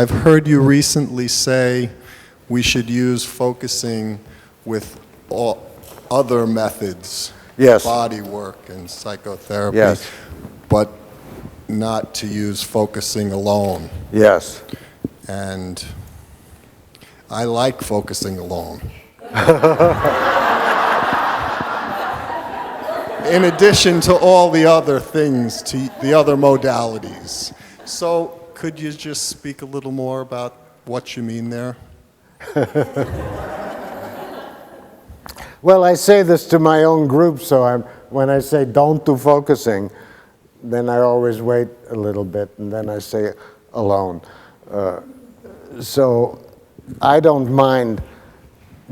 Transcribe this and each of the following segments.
I've heard you recently say we should use focusing with all other methods, Yes. body work and psychotherapy, Yes. but not to use focusing alone. Yes. And I like focusing alone. In addition to all the other things, to the other modalities. So could you just speak a little more about what you mean there? Well, I say this to my own group, so when I say don't do focusing, then I always wait a little bit, and then I say alone. So I don't mind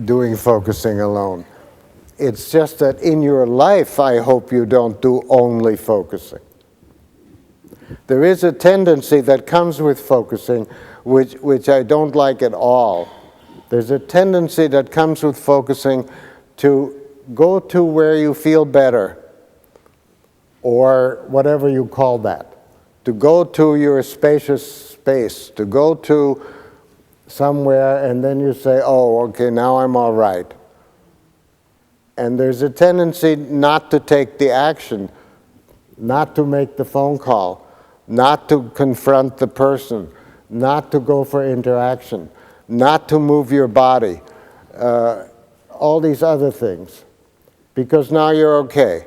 doing focusing alone. It's just that in your life, I hope you don't do only focusing. There is a tendency that comes with focusing, which I don't like at all. There's a tendency that comes with focusing to go to where you feel better, or whatever you call that. To go to your spacious space, to go to somewhere, and then you say, oh, okay, now I'm all right. And there's a tendency not to take the action, not to make the phone call, not to confront the person, not to go for interaction, not to move your body, all these other things, because now you're okay.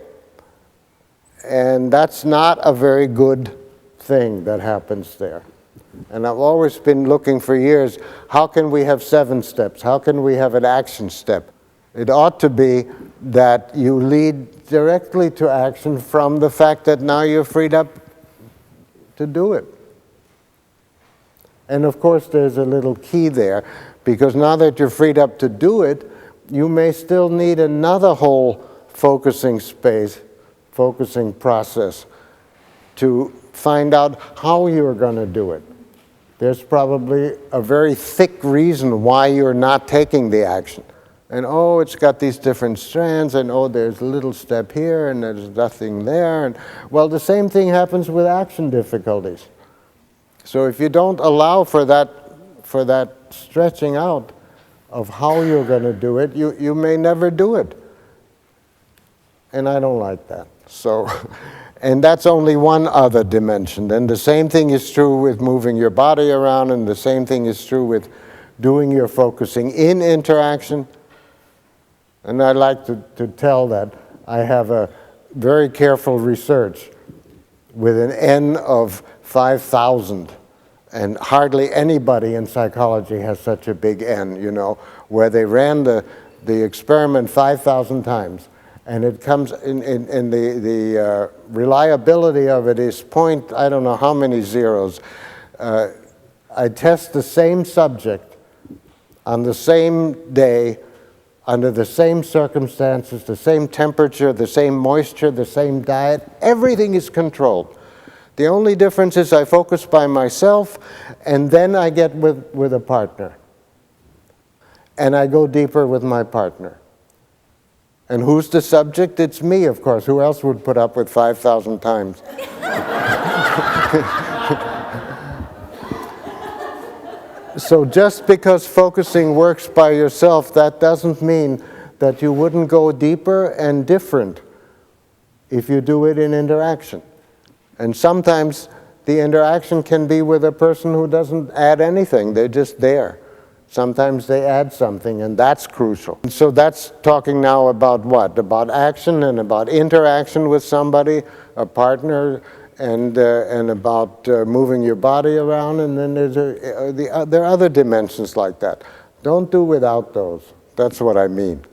And that's not a very good thing that happens there. And I've always been looking for years, how can we have 7 steps? How can we have an action step? It ought to be that you lead directly to action from the fact that now you're freed up to do it. And of course, there's a little key there, because now that you're freed up to do it, you may still need another whole focusing space, focusing process to find out how you're going to do it. There's probably a very thick reason why you're not taking the action. And oh, it's got these different strands, and oh, there's a little step here, and there's nothing there. And well, the same thing happens with action difficulties. So if you don't allow for that stretching out of how you're going to do it, you may never do it. And I don't like that. So, and that's only one other dimension. And the same thing is true with moving your body around, and the same thing is true with doing your focusing in interaction. And I like to tell that I have a very careful research with an N of 5,000. And hardly anybody in psychology has such a big N, you know, where they ran the experiment 5,000 times. And it comes in the reliability of it is point, I don't know how many zeros. I test the same subject on the same day, under the same circumstances, the same temperature, the same moisture, the same diet. Everything is controlled. The only difference is I focus by myself, and then I get with a partner. And I go deeper with my partner. And who's the subject? It's me, of course. Who else would put up with 5,000 times? So just because focusing works by yourself, that doesn't mean that you wouldn't go deeper and different if you do it in interaction. And sometimes the interaction can be with a person who doesn't add anything. They're just there. Sometimes they add something, and that's crucial. And so that's talking now about what? About action and about interaction with somebody, a partner, and about moving your body around, and then there are other dimensions like that. Don't do without those. That's what I mean.